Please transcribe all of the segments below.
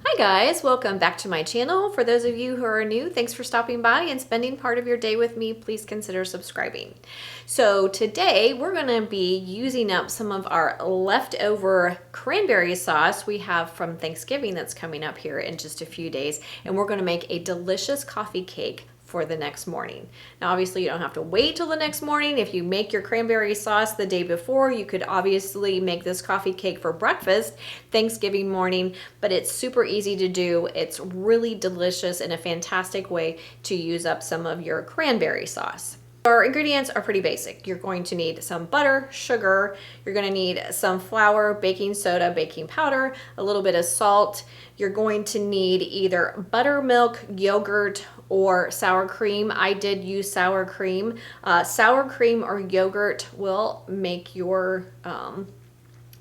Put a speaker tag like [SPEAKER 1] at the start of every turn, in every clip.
[SPEAKER 1] Hi guys, welcome back to my channel. For those of you who are new, thanks for stopping by and spending part of your day with me. Please consider subscribing. So today we're going to be using up some of our leftover cranberry sauce we have from Thanksgiving that's coming up here in just a few days, and we're going to make a delicious coffee cake for the next morning. Now obviously you don't have to wait till the next morning. If you make your cranberry sauce the day before, you could obviously make this coffee cake for breakfast Thanksgiving morning, but it's super easy to do. It's really delicious and a fantastic way to use up some of your cranberry sauce. Our ingredients are pretty basic. You're going to need some butter, sugar, you're going to need some flour, baking soda, baking powder, a little bit of salt. You're going to need either buttermilk, yogurt, or sour cream. I did use sour cream. Sour cream or yogurt will make your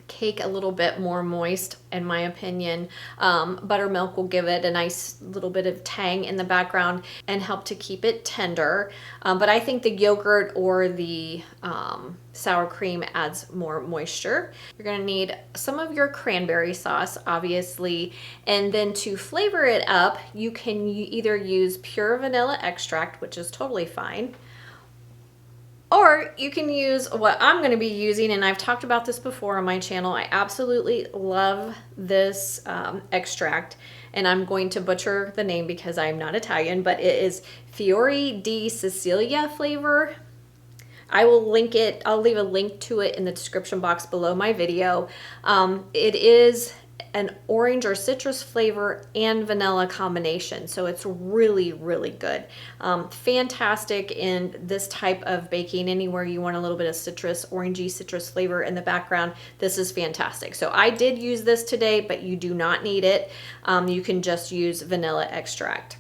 [SPEAKER 1] cake a little bit more moist, in my opinion. Buttermilk will give it a nice little bit of tang in the background and help to keep it tender. But I think the yogurt or the sour cream adds more moisture. You're gonna need some of your cranberry sauce, obviously, and then to flavor it up, you can either use pure vanilla extract, which is totally fine, or you can use what I'm going to be using, and I've talked about this before on my channel. I absolutely love this extract, and I'm going to butcher the name because I'm not Italian, but it is Fiori di Sicilia flavor. I will link it, I'll leave a link to it in the description box below my video. It is an orange or citrus flavor and vanilla combination, so it's really, really good. Fantastic in this type of baking. Anywhere you want a little bit of citrus, orangey citrus flavor in the background, this is fantastic. So I did use this today, but you do not need it. You can just use vanilla extract.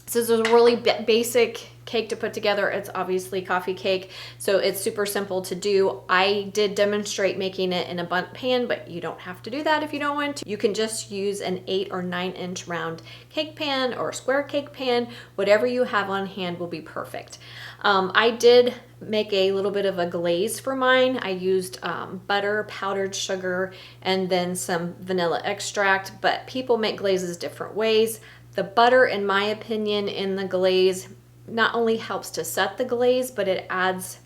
[SPEAKER 1] So this is a really basic cake to put together. It's obviously coffee cake, so it's super simple to do. I did demonstrate making it in a bundt pan, but you don't have to do that if you don't want to. You can just use an 8 or 9 inch round cake pan or square cake pan. Whatever you have on hand will be perfect. I did make a little bit of a glaze for mine. I used butter, powdered sugar, and then some vanilla extract, but people make glazes different ways. The butter, in my opinion, in the glaze not only helps to set the glaze, but it adds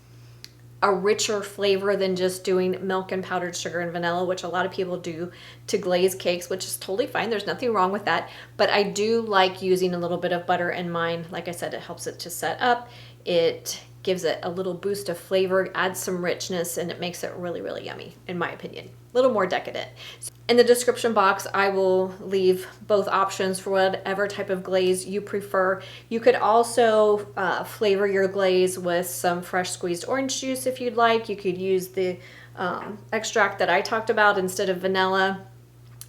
[SPEAKER 1] a richer flavor than just doing milk and powdered sugar and vanilla, which a lot of people do to glaze cakes, which is totally fine. There's nothing wrong with that. But I do like using a little bit of butter in mine. Like I said, it helps it to set up. It gives it a little boost of flavor, adds some richness, and it makes it really, really yummy, in my opinion. A little more decadent. In the description box, I will leave both options for whatever type of glaze you prefer. You could also flavor your glaze with some fresh squeezed orange juice if you'd like. You could use the extract that I talked about instead of vanilla.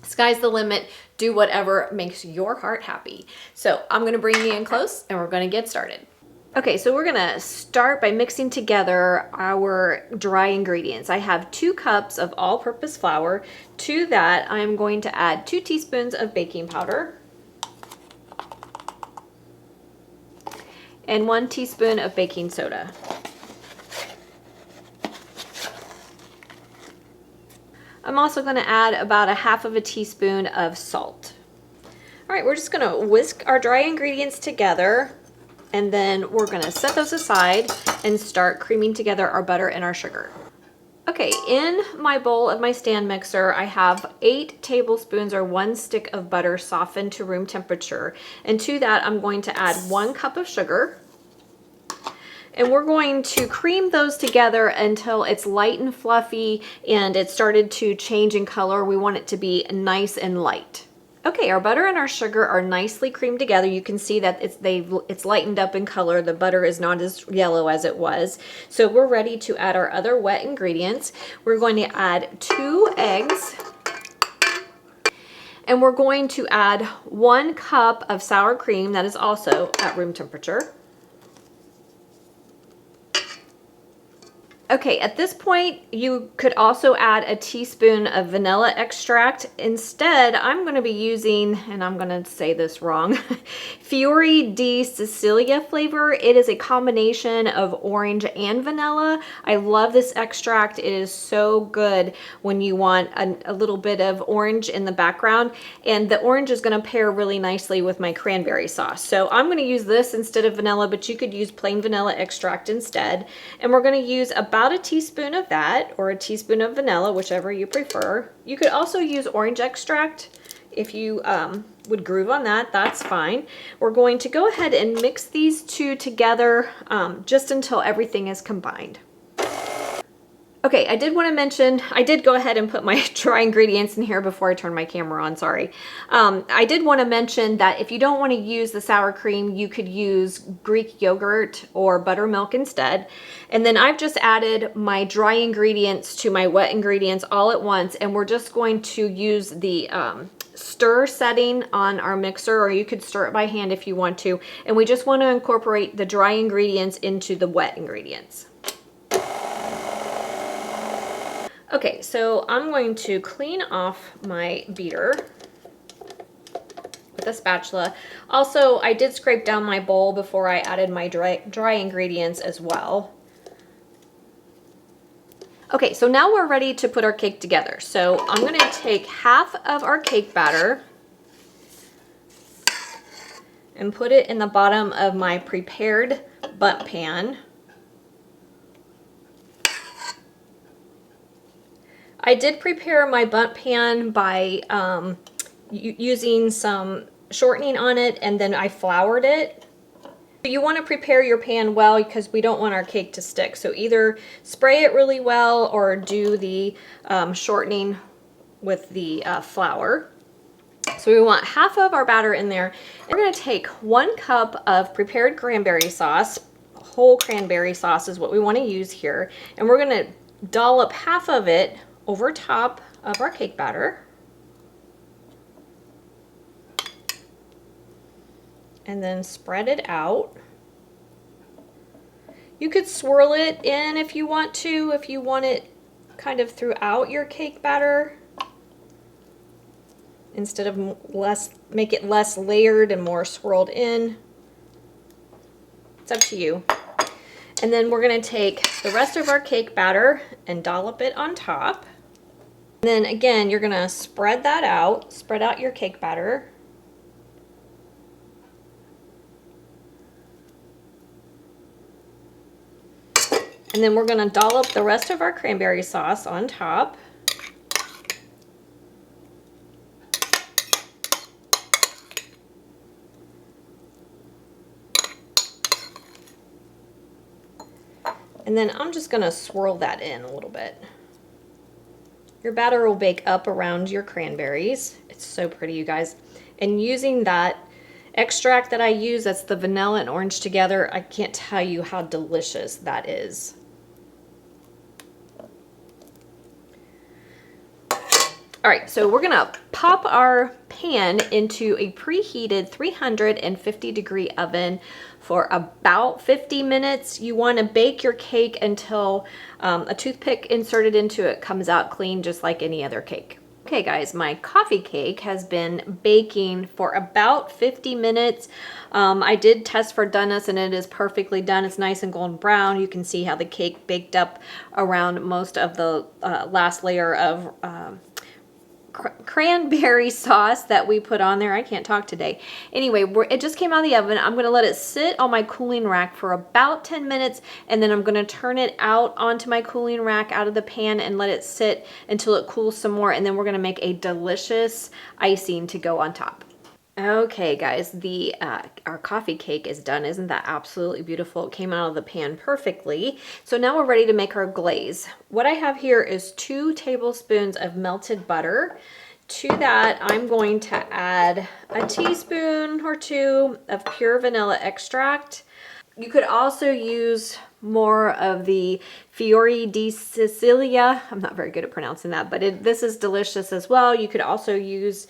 [SPEAKER 1] Sky's the limit. Do whatever makes your heart happy. So I'm going to bring you in close and we're going to get started. Okay, so we're gonna start by mixing together our dry ingredients. I have 2 cups of all-purpose flour. To that, I'm going to add 2 teaspoons of baking powder and 1 teaspoon of baking soda. I'm also gonna add about a half of a teaspoon of salt. All right, we're just gonna whisk our dry ingredients together, and then we're gonna set those aside and start creaming together our butter and our sugar. Okay, in my bowl of my stand mixer, I have 8 tablespoons or 1 stick of butter softened to room temperature. And to that, I'm going to add 1 cup of sugar. And we're going to cream those together until it's light and fluffy and it started to change in color. We want it to be nice and light. Okay, our butter and our sugar are nicely creamed together. You can see that it's lightened up in color. The butter is not as yellow as it was. So we're ready to add our other wet ingredients. We're going to add 2 eggs. And we're going to add 1 cup of sour cream that is also at room temperature. Okay, at this point, you could also add a teaspoon of vanilla extract. Instead, I'm going to be using, and I'm going to say this wrong, Fiori di Sicilia flavor. It is a combination of orange and vanilla. I love this extract. It is so good when you want a little bit of orange in the background, and the orange is going to pair really nicely with my cranberry sauce. So I'm going to use this instead of vanilla, but you could use plain vanilla extract instead. And we're going to use about a teaspoon of that, or a teaspoon of vanilla, whichever you prefer. You could also use orange extract if you would groove on that, that's fine. We're going to go ahead and mix these two together just until everything is combined. Okay, I did want to mention, I did go ahead and put my dry ingredients in here before I turned my camera on, sorry. I did want to mention that if you don't want to use the sour cream, you could use Greek yogurt or buttermilk instead. And then I've just added my dry ingredients to my wet ingredients all at once, and we're just going to use the stir setting on our mixer, or you could stir it by hand if you want to. And we just want to incorporate the dry ingredients into the wet ingredients. Okay, so I'm going to clean off my beater with a spatula. Also, I did scrape down my bowl before I added my dry ingredients as well. Okay, so now we're ready to put our cake together. So I'm going to take half of our cake batter and put it in the bottom of my prepared bundt pan. I did prepare my bundt pan by using some shortening on it, and then I floured it. You want to prepare your pan well because we don't want our cake to stick. So either spray it really well or do the shortening with the flour. So we want half of our batter in there. And we're going to take 1 cup of prepared cranberry sauce. Whole cranberry sauce is what we want to use here. And we're going to dollop half of it over top of our cake batter. And then spread it out. You could swirl it in if you want to, if you want it kind of throughout your cake batter, instead of make it less layered and more swirled in. It's up to you. And then we're going to take the rest of our cake batter and dollop it on top. And then again, you're going to spread that out, spread out your cake batter. And then we're going to dollop the rest of our cranberry sauce on top. And then I'm just going to swirl that in a little bit. Your batter will bake up around your cranberries. It's so pretty, you guys. And using that extract that I use, that's the vanilla and orange together, I can't tell you how delicious that is. All right, so we're gonna pop our pan into a preheated 350-degree oven for about 50 minutes. You wanna bake your cake until a toothpick inserted into it comes out clean, just like any other cake. Okay guys, my coffee cake has been baking for about 50 minutes. I did test for doneness and it is perfectly done. It's nice and golden brown. You can see how the cake baked up around most of the last layer of cranberry sauce that we put on there. I can't talk today. Anyway, it just came out of the oven. I'm going to let it sit on my cooling rack for about 10 minutes, and then I'm going to turn it out onto my cooling rack out of the pan and let it sit until it cools some more, and then we're going to make a delicious icing to go on top. Okay guys, our coffee cake is done. Isn't that absolutely beautiful? It came out of the pan perfectly. So now we're ready to make our glaze. What I have here is 2 tablespoons of melted butter. To that, I'm going to add a teaspoon or 2 of pure vanilla extract. You could also use more of the Fiori di Sicilia. I'm not very good at pronouncing that, but this is delicious as well. You could also use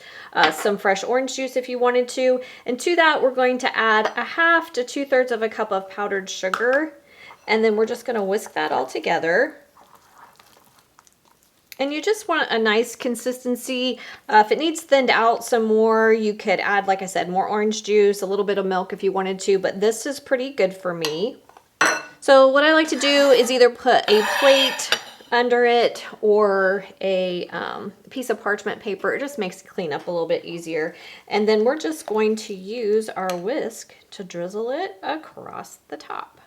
[SPEAKER 1] some fresh orange juice if you wanted to. And to that, we're going to add 1/2 to 2/3 of a cup of powdered sugar. And then we're just gonna whisk that all together. And you just want a nice consistency. If it needs thinned out some more, you could add, like I said, more orange juice, a little bit of milk if you wanted to, but this is pretty good for me. So what I like to do is either put a plate under it or a piece of parchment paper. It just makes cleanup a little bit easier. And then we're just going to use our whisk to drizzle it across the top.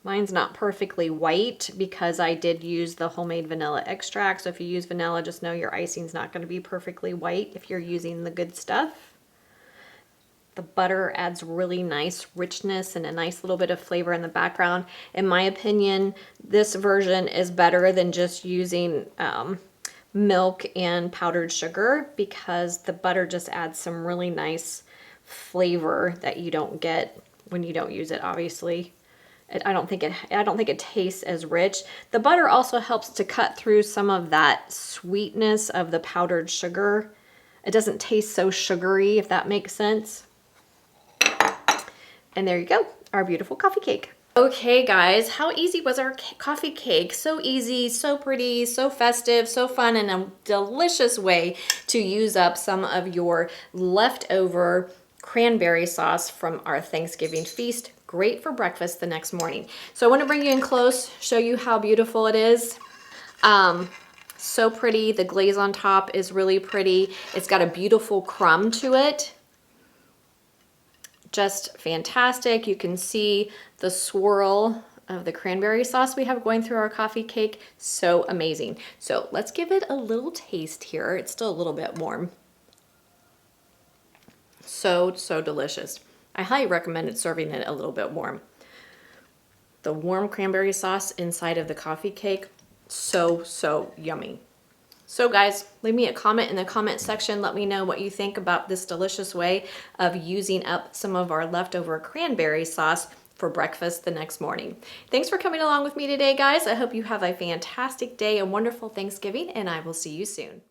[SPEAKER 1] Mine's not perfectly white because I did use the homemade vanilla extract. So if you use vanilla, just know your icing's not going to be perfectly white if you're using the good stuff. The butter adds really nice richness and a nice little bit of flavor in the background. In my opinion, this version is better than just using milk and powdered sugar because the butter just adds some really nice flavor that you don't get when you don't use it, obviously. I don't think it tastes as rich. The butter also helps to cut through some of that sweetness of the powdered sugar. It doesn't taste so sugary, if that makes sense. And there you go, our beautiful coffee cake. Okay guys, how easy was our coffee cake? So easy, so pretty, so festive, so fun, and a delicious way to use up some of your leftover cranberry sauce from our Thanksgiving feast. Great for breakfast the next morning. So I want to bring you in close, show you how beautiful it is. So pretty. The glaze on top is really pretty. It's got a beautiful crumb to it. Just fantastic. You can see the swirl of the cranberry sauce we have going through our coffee cake. So amazing. So let's give it a little taste here. It's still a little bit warm. So delicious. I highly recommend serving it a little bit warm. The warm cranberry sauce inside of the coffee cake, so yummy. So guys, leave me a comment in the comment section. Let me know what you think about this delicious way of using up some of our leftover cranberry sauce for breakfast the next morning. Thanks for coming along with me today, guys. I hope you have a fantastic day, a wonderful Thanksgiving, and I will see you soon.